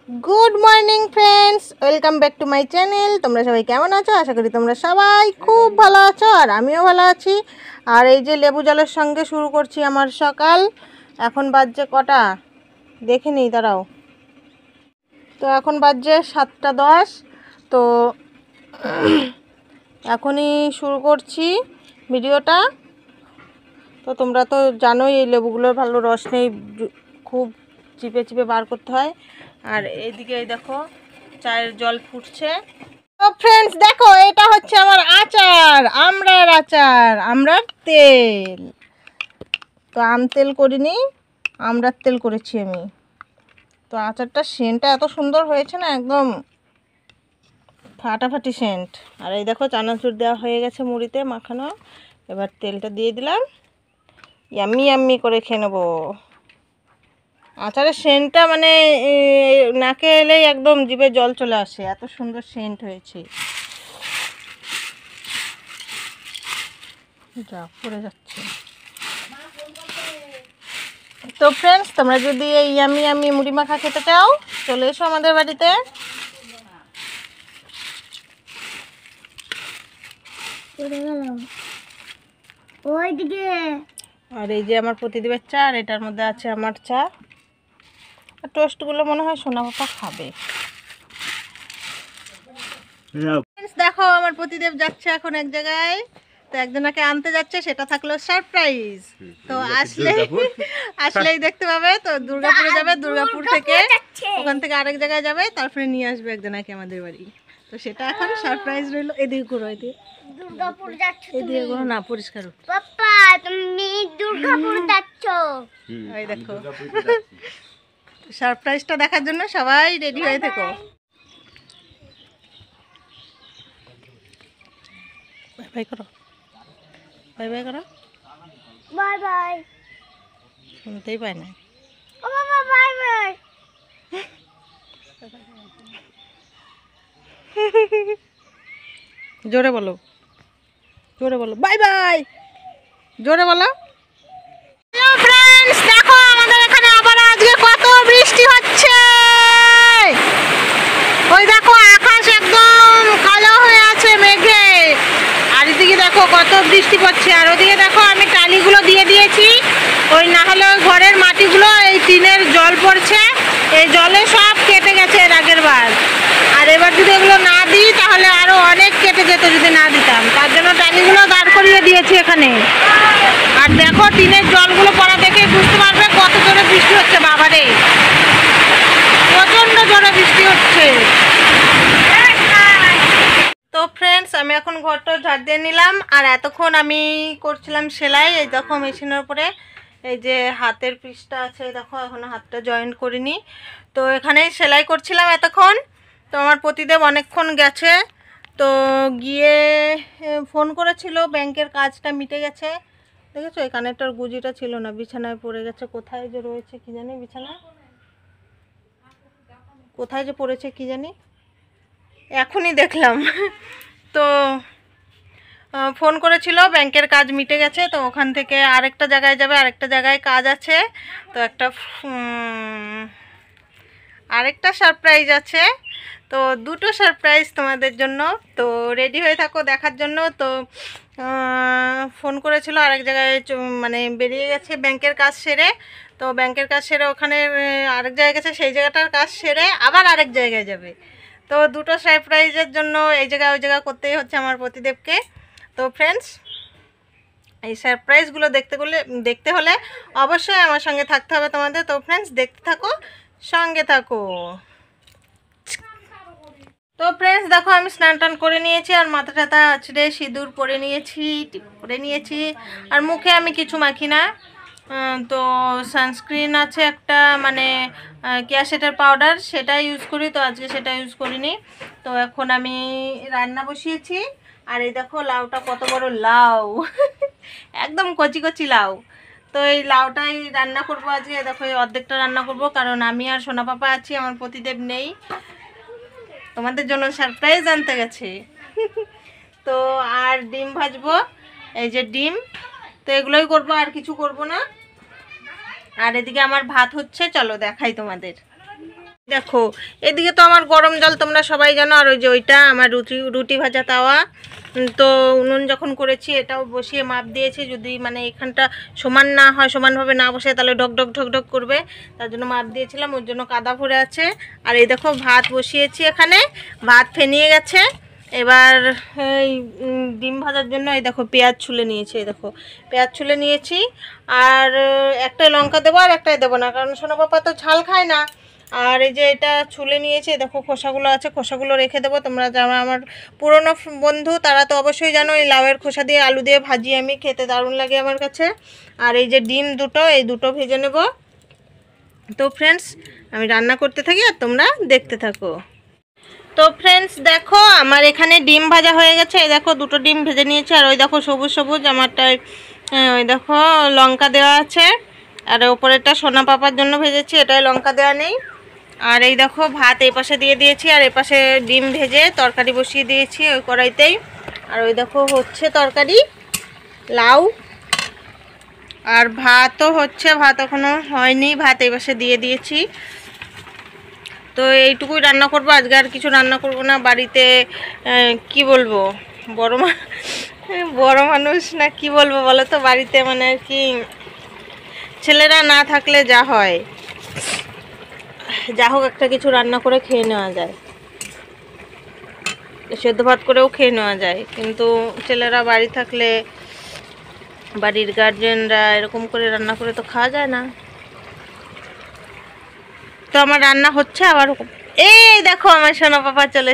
Good morning friends welcome back to my channel. तुम्हारा सबाई केमन आछो? आशा करी तुम्हारा सबाई खूब भालो आछो और आमिओ भालो आछि। और এই যে লেবু জলের সঙ্গে শুরু করছি আমার সকাল। এখন বাজছে কটা দেখে নিই, দাঁড়াও। তো এখন বাজছে 7:10। তো এখনই শুরু করছি ভিডিওটা। তো তোমরা তো জানোই এই লেবুগুলোর ভালো রস নেই, খুব চিপে চিপে বার করতে হয়। আর এইদিকে দেখো চায়ের জল ফুটছে। তো ফ্রেন্ডস দেখো, এটা হচ্ছে আমার আচার, আমড়ার আচার, আমড়ার তেল। তো আম তেল করিনি, আমড়ার তেল করেছি আমি। তো আচারটা সেন্টটা এত সুন্দর হয়েছে না, একদম ফাটাফাটি সেন্ট। আর এই দেখো চানাচুর দেওয়া হয়ে গেছে মুড়িতে মাখানো। এবার তেলটা দিয়ে দিলাম, ইয়াম্মি ইয়াম্মি করে খেয়ে নেবো। আচারের সেন্টটা মানে নাকে এলেই একদম জিভে জল চলে আসে, এত সুন্দর সেন্ট হয়েছে। যা পড়ে যাচ্ছে। তো ফ্রেন্ডস, তোমরা যদি এই ইয়াম্মি ইয়াম্মি মুড়ি মাখা খেতে চাও চলে এসো আমাদের বাড়িতে। আর এই যে আমার প্রতিদিনের চা, আর এটার মধ্যে আছে আমার চা। আর টোস্টগুলো মনে হয় সোনা পাপা খাবে। দেখো আমার প্রতিদেব যাচ্ছে এখন এক জায়গায়, তো একজনকে আনতে যাচ্ছে, সেটা থাকলো সারপ্রাইজ। তো আসলেই দেখতে পাবে। তো দুর্গাপুরে যাবে, দুর্গাপুর থেকে ওখান থেকে আরেক জায়গায় যাবে, তারপরে নিয়ে আসবে একজনকে আমাদের বাড়ি। তো সেটা এখন সারপ্রাইজ রইলো। এদিকে করো, এদিকে দুর্গাপুর যাচ্ছ, এদিকে করো না, পরিষ্কার পাপা তুমি দুর্গাপুর যাচ্ছ। এই দেখো সারপ্রাইজটা দেখার জন্য সবাই রেডি হয়ে থেকো। বাই বাই করো, বাই বাই করো, বাই বাই। শুনতেই পায় না। ও বাবা বাই বাই। জোরে বলো, জোরে বলো, বাই বাই, জোরে বলো। হ্যালো ফ্রেন্ডস, দেখো আমাদের এখানে আবার আজকে কত বৃষ্টি হচ্ছে। ওই দেখো আকাশ একদম কালো হয়ে আছে মেঘে। আর এদিকে দেখো কত বৃষ্টি পড়ছে। আর ওদিকে দেখো আমি টালিগুলো দিয়ে দিয়েছি, ওই না হলে ওই ঘরের মাটিগুলো এই টিনের জল পড়ছে, এই জলে সব কেটে গেছে এর আগের বার। আর এবার যদি এগুলো না দিই তাহলে আরো অনেক কেটে যেত যদি না দিতাম। তার জন্য টালিগুলো দাঁড় করিয়ে দিয়েছি এখানে। আর দেখো টিনের জলগুলো পড়া দেখে বুঝতে পারবে কত জোরে বৃষ্টি হচ্ছে। বাবারে প্রচন্ড জোরে বৃষ্টি হচ্ছে। তো ফ্রেন্ডস, আমি এখন ঘরটা ঝাড় দিয়ে নিলাম। আর এতক্ষণ আমি করছিলাম সেলাই। এই দেখো মেশিনের উপরে এই যে হাতের পিসটা আছে, দেখো এখনো হাতটা জয়েন্ট করিনি। তো এখানেই সেলাই করছিলাম এতক্ষণ। তো আমার প্রতিদেব অনেকক্ষণ গেছে, তো গিয়ে ফোন করেছিল, ব্যাংকের কাজটা মিটে গেছে। দেখেছো এই কানেরটার গুজিটা ছিল না, বিছানায় পড়ে গেছে। কোথায় যে রয়েছে কি জানি, বিছানায় কোথায় যে পড়েছে কি জানি, এখনই দেখলাম। তো ফোন করেছিল, ব্যাংকের কাজ মিটে গেছে। তো ওখান থেকে আরেকটা জায়গায় যাবে, আরেকটা জায়গায় কাজ আছে। তো আরেকটা সারপ্রাইজ আছে। তো দুটো সারপ্রাইজ তোমাদের জন্য। তো রেডি হয়ে থাকো দেখার জন্য। তো ফোন করেছিল, আরেক জায়গায় মানে বেরিয়ে গেছে ব্যাংকের কাজ সেরে। তো ব্যাংকের কাজ সেরে ওখানে আরেক জায়গায় গেছে, সেই জায়গাটার কাজ সেরে আবার আরেক জায়গায় যাবে। তো দুটো সারপ্রাইজের জন্য এই জায়গায় ওই জায়গা করতেই হচ্ছে আমার প্রতিদেবকে। তো ফ্রেন্ডস, এই সারপ্রাইজগুলো দেখতে হলে অবশ্যই আমার সঙ্গে থাকতে হবে তোমাদের। তো ফ্রেন্ডস দেখতে থাকো, সঙ্গে থাকো। তো ফ্রেন্ডস দেখো আমি স্নান টান করে নিয়েছি, আর মাথা টাথা আছড়ে সিঁদুর পরে নিয়েছি, টিপ করে নিয়েছি। আর মুখে আমি কিছু মাখি না। তো সানস্ক্রিন আছে একটা, মানে কেয়াশেটের পাউডার, সেটা ইউজ করি। তো আজকে সেটা ইউজ করিনি। তো এখন আমি রান্না বসিয়েছি। আর এই দেখো লাউটা কত বড় লাউ, একদম কচি কচি লাউ। তো এই লাউটাই রান্না করব আজকে। দেখো এই অর্ধেকটা রান্না করব, কারণ আমি আর সোনা পাপা আছি, আমার প্রতিদেব নেই, তোমাদের জন্য সারপ্রাইজ আনতে গেছে। তো আর ডিম ভাজবো, এই যে ডিম। তো এগুলোই করব, আর কিছু করব না। আর এদিকে আমার ভাত হচ্ছে, চলো দেখাই তোমাদের। দেখো এদিকে তো আমার গরম জল তোমরা সবাই জানো, আর ওই যে ওইটা আমার রুটি ভাজা তাওয়া। তো উনুন যখন করেছি এটাও বসিয়ে মাপ দিয়েছি, যদি মানে এখানটা সমান না হয়, সমানভাবে না বসে তাহলে ঢক ঢক ঢক ঢক করবে, তার জন্য মাপ দিয়েছিলাম, ওর জন্য কাদা ভরে আছে। আর এই দেখো ভাত বসিয়েছি, এখানে ভাত ফেনিয়ে গেছে। এবার এই ডিম ভাজার জন্য এই দেখো পেঁয়াজ ছুলে নিয়েছি, এই দেখো পেঁয়াজ ছুলে নিয়েছি। আর একটাই লঙ্কা দেবো আর একটাই দেবো না, কারণ সোনা পাপা তো ঝাল খায় না। আর এই যে এটা ছুলে নিয়েছে, দেখো খোসাগুলো আছে, খোসাগুলো রেখে দেবো। তোমরা যারা আমার পুরনো বন্ধু তারা তো অবশ্যই জানো এই লাউয়ের খোসা দিয়ে আলু দিয়ে ভাজি আমি খেতে দারুণ লাগে আমার কাছে। আর এই যে ডিম দুটো, এই দুটো ভেজে নেব। তো ফ্রেন্ডস আমি রান্না করতে থাকি আর তোমরা দেখতে থাকো। তো ফ্রেন্ডস দেখো আমার এখানে ডিম ভাজা হয়ে গেছে, এই দেখো দুটো ডিম ভেজে নিয়েছি। আর ওই দেখো সবুজ সবুজ আমারটায় ওই দেখো লঙ্কা দেওয়া আছে। আর ওপরেরটা সোনা পাপার জন্য ভেজেছি, এটাই লঙ্কা দেওয়া নেই। আর এই দেখো ভাত এই পাশে দিয়ে দিয়েছি, আর এই পাশে ডিম ভেজে তরকারি বসিয়ে দিয়েছি ওই কড়াইতেই। আর ওই দেখো হচ্ছে তরকারি লাউ, আর ভাতও হচ্ছে, ভাত এখনো হয়নি, ভাত এই পাশে দিয়ে দিয়েছি। তো এইটুকুই রান্না করবো আজকে, আর কিছু রান্না করব না। বাড়িতে কি বলবো, বড় মানুষ না কি বলবো বলো তো, বাড়িতে মানে আর কি ছেলেরা না থাকলে যা হয়, যা হোক একটা কিছু রান্না করে খেয়ে নেওয়া যায়, সেদ্ধ ভাত করেও খেয়ে নেওয়া যায়। কিন্তু ছেলেরা বাড়ি থাকলে, বাড়ির গার্জেনরা এরকম করে রান্না করে তো খাওয়া যায় না। তো আমার রান্না হচ্ছে আবার, এই দেখো আমার সোনা পাপা চলে এসেছে।